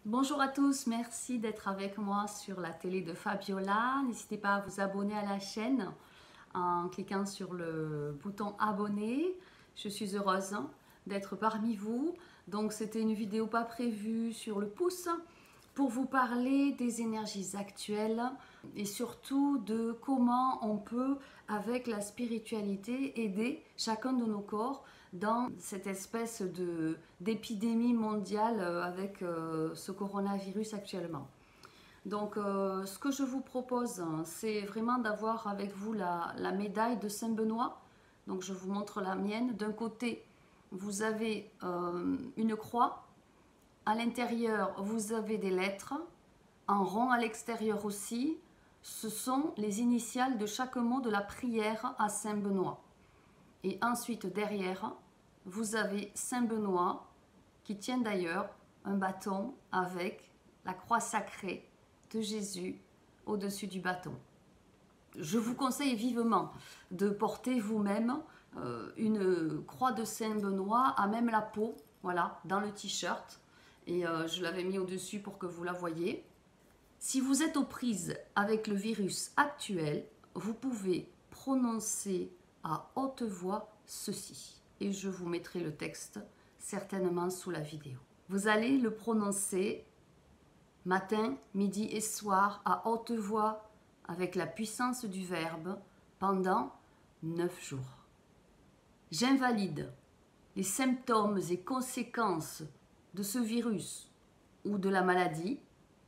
Bonjour à tous, merci d'être avec moi sur la télé de Fabiola. N'hésitez pas à vous abonner à la chaîne en cliquant sur le bouton abonner. Je suis heureuse d'être parmi vous. Donc c'était une vidéo pas prévue sur le pouce pour vous parler des énergies actuelles et surtout de comment on peut, avec la spiritualité, aider chacun de nos corps dans cette espèce d'épidémie mondiale avec ce coronavirus actuellement. Donc ce que je vous propose, c'est vraiment d'avoir avec vous la médaille de Saint-Benoît. Donc je vous montre la mienne. D'un côté, vous avez une croix. À l'intérieur, vous avez des lettres, en rond à l'extérieur aussi. Ce sont les initiales de chaque mot de la prière à Saint-Benoît. Et ensuite, derrière, vous avez Saint-Benoît qui tient d'ailleurs un bâton avec la croix sacrée de Jésus au-dessus du bâton. Je vous conseille vivement de porter vous-même une croix de Saint-Benoît à même la peau, voilà, dans le t-shirt. Et je l'avais mis au-dessus pour que vous la voyiez. Si vous êtes aux prises avec le virus actuel, vous pouvez prononcer à haute voix ceci. Et je vous mettrai le texte certainement sous la vidéo. Vous allez le prononcer matin, midi et soir à haute voix avec la puissance du verbe pendant 9 jours. J'invalide les symptômes et conséquences de ce virus ou de la maladie,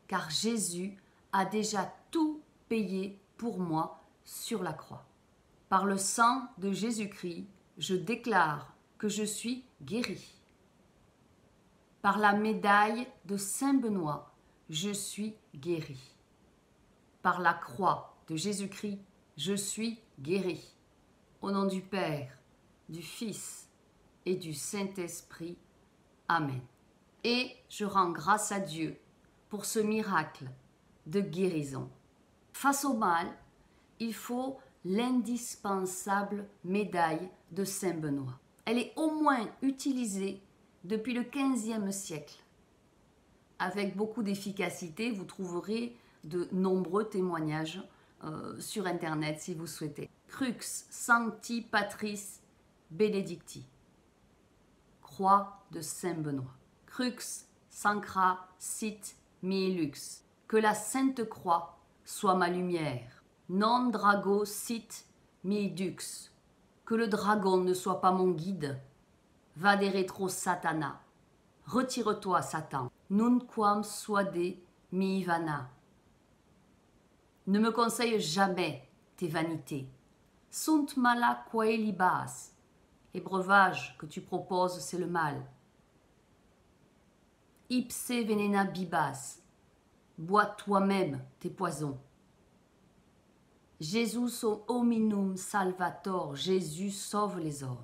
car Jésus a déjà tout payé pour moi sur la croix. Par le sang de Jésus-Christ, je déclare que je suis guéri. Par la médaille de Saint-Benoît, je suis guéri. Par la croix de Jésus-Christ, je suis guéri. Au nom du Père, du Fils et du Saint-Esprit. Amen. Et je rends grâce à Dieu pour ce miracle de guérison. Face au mal, il faut l'indispensable médaille de Saint-Benoît. Elle est au moins utilisée depuis le XVe siècle. Avec beaucoup d'efficacité, vous trouverez de nombreux témoignages sur Internet si vous souhaitez. Crux Sancti Patris Benedicti. Croix de Saint-Benoît. Crux Sancra Sit Mihi Lux. Que la Sainte Croix soit ma lumière. Non drago sit mihi dux. Que le dragon ne soit pas mon guide. Vade retro satana. Retire-toi, Satan. Nunquam suade mihi vana. Ne me conseille jamais tes vanités. Sunt mala quae libas. Les breuvages que tu proposes, c'est le mal. Ipse venena bibas. Bois toi-même tes poisons. Jesus hominum salvator. Jésus sauve les hommes.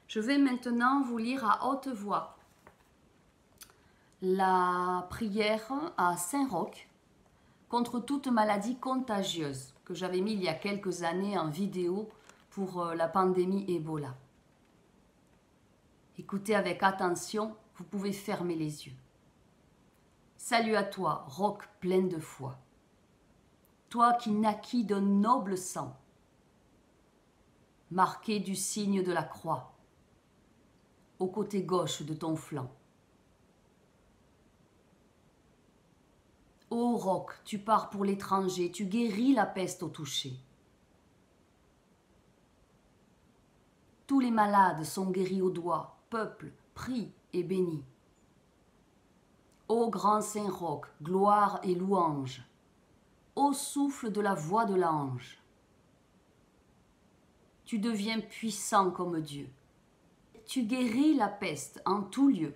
Je vais maintenant vous lire à haute voix la prière à Saint-Roch contre toute maladie contagieuse que j'avais mis il y a quelques années en vidéo pour la pandémie Ebola. Écoutez avec attention, vous pouvez fermer les yeux. Salut à toi, roc plein de foi. Toi qui naquis d'un noble sang, marqué du signe de la croix, au côté gauche de ton flanc. Ô roc, tu pars pour l'étranger, tu guéris la peste au toucher. Tous les malades sont guéris au doigt, peuple, prie et béni. Ô grand Saint-Roch, gloire et louange, ô souffle de la voix de l'ange, tu deviens puissant comme Dieu. Tu guéris la peste en tout lieu.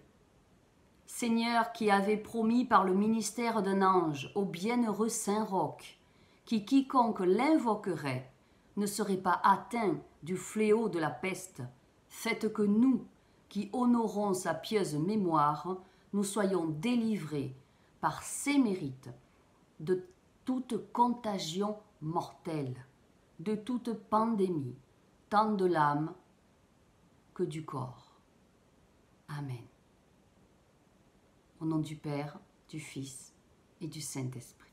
Seigneur qui avait promis par le ministère d'un ange au bienheureux Saint-Roch, quiconque l'invoquerait ne serait pas atteint du fléau de la peste, faites que nous, qui honorons sa pieuse mémoire, nous soyons délivrés par ses mérites de toute contagion mortelle, de toute pandémie, tant de l'âme que du corps. Amen. nom du Père, du Fils et du Saint-Esprit.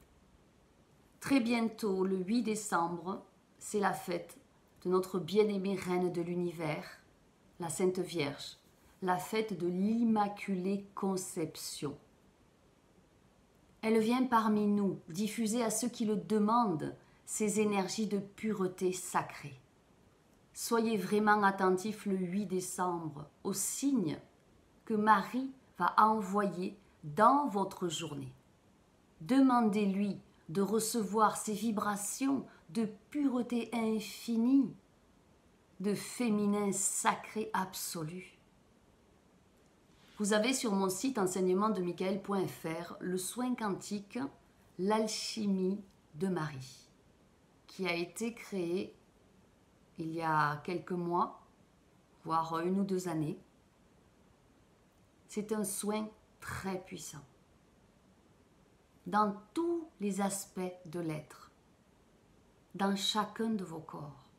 Très bientôt, le 8 décembre, c'est la fête de notre bien-aimée Reine de l'Univers, la Sainte Vierge, la fête de l'Immaculée Conception. Elle vient parmi nous diffuser à ceux qui le demandent ces énergies de pureté sacrée. Soyez vraiment attentifs le 8 décembre au signe que Marie va envoyer dans votre journée. Demandez-lui de recevoir ces vibrations de pureté infinie, de féminin sacré absolu. Vous avez sur mon site enseignementdemichael.fr le soin quantique, l'alchimie de Marie, qui a été créé il y a quelques mois, voire 1 ou 2 années. C'est un soin très puissant dans tous les aspects de l'être, dans chacun de vos corps,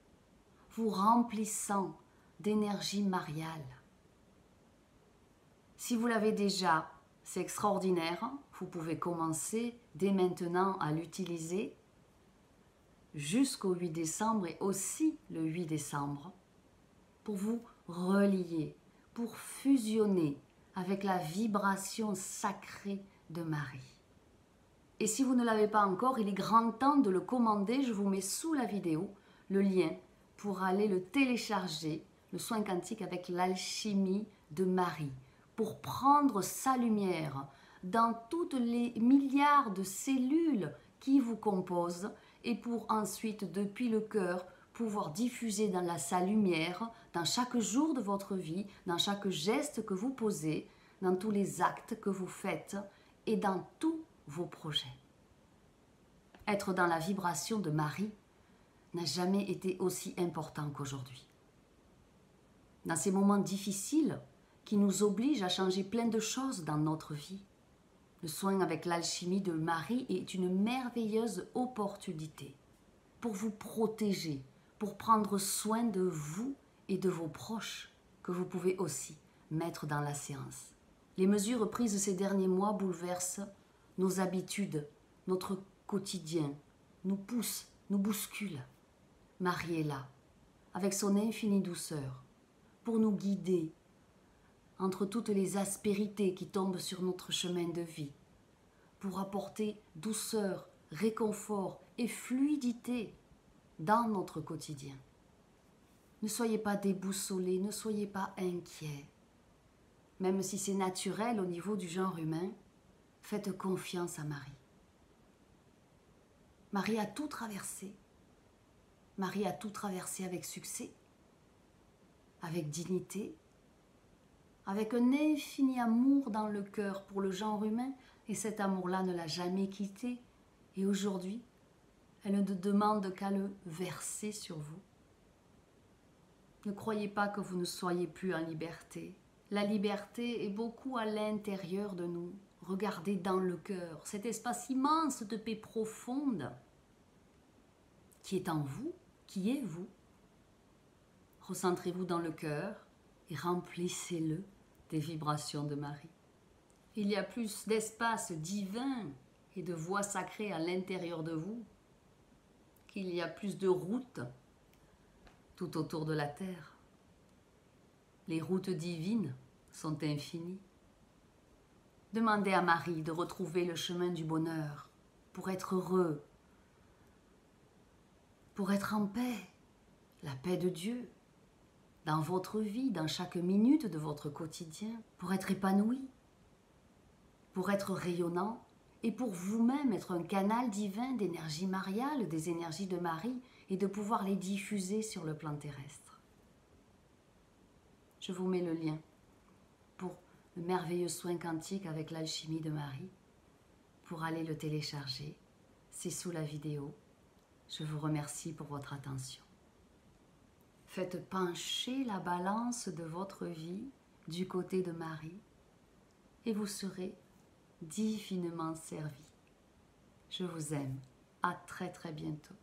vous remplissant d'énergie mariale. Si vous l'avez déjà, c'est extraordinaire, vous pouvez commencer dès maintenant à l'utiliser jusqu'au 8 décembre et aussi le 8 décembre pour vous relier, pour fusionner avec la vibration sacrée de Marie. Et si vous ne l'avez pas encore, il est grand temps de le commander. Je vous mets sous la vidéo le lien pour aller le télécharger, le soin quantique avec l'alchimie de Marie, pour prendre sa lumière dans toutes les milliards de cellules qui vous composent et pour ensuite, depuis le cœur, pouvoir diffuser dans sa lumière, dans chaque jour de votre vie, dans chaque geste que vous posez, dans tous les actes que vous faites et dans tous vos projets. Être dans la vibration de Marie n'a jamais été aussi important qu'aujourd'hui. Dans ces moments difficiles qui nous obligent à changer plein de choses dans notre vie, le soin avec l'alchimie de Marie est une merveilleuse opportunité pour vous protéger, pour prendre soin de vous et de vos proches, que vous pouvez aussi mettre dans la séance. Les mesures prises ces derniers mois bouleversent nos habitudes, notre quotidien, nous poussent, nous bousculent. Marie est là, avec son infinie douceur, pour nous guider entre toutes les aspérités qui tombent sur notre chemin de vie, pour apporter douceur, réconfort et fluidité dans notre quotidien. Ne soyez pas déboussolés, ne soyez pas inquiets. Même si c'est naturel au niveau du genre humain, faites confiance à Marie. Marie a tout traversé. Marie a tout traversé avec succès, avec dignité, avec un infini amour dans le cœur pour le genre humain, et cet amour-là ne l'a jamais quitté. Et aujourd'hui, elle ne demande qu'à le verser sur vous. Ne croyez pas que vous ne soyez plus en liberté. La liberté est beaucoup à l'intérieur de nous. Regardez dans le cœur, cet espace immense de paix profonde qui est en vous, qui est vous. Recentrez-vous dans le cœur et remplissez-le des vibrations de Marie. Il y a plus d'espace divin et de voix sacrée à l'intérieur de vous qu'il y a plus de routes tout autour de la terre. Les routes divines sont infinies. Demandez à Marie de retrouver le chemin du bonheur pour être heureux, pour être en paix, la paix de Dieu, dans votre vie, dans chaque minute de votre quotidien, pour être épanoui, pour être rayonnant et pour vous-même être un canal divin d'énergie mariale, des énergies de Marie et de pouvoir les diffuser sur le plan terrestre. Je vous mets le lien pour le merveilleux soin quantique avec l'alchimie de Marie pour aller le télécharger. C'est sous la vidéo. Je vous remercie pour votre attention. Faites pencher la balance de votre vie du côté de Marie et vous serez divinement servi. Je vous aime. À très très bientôt.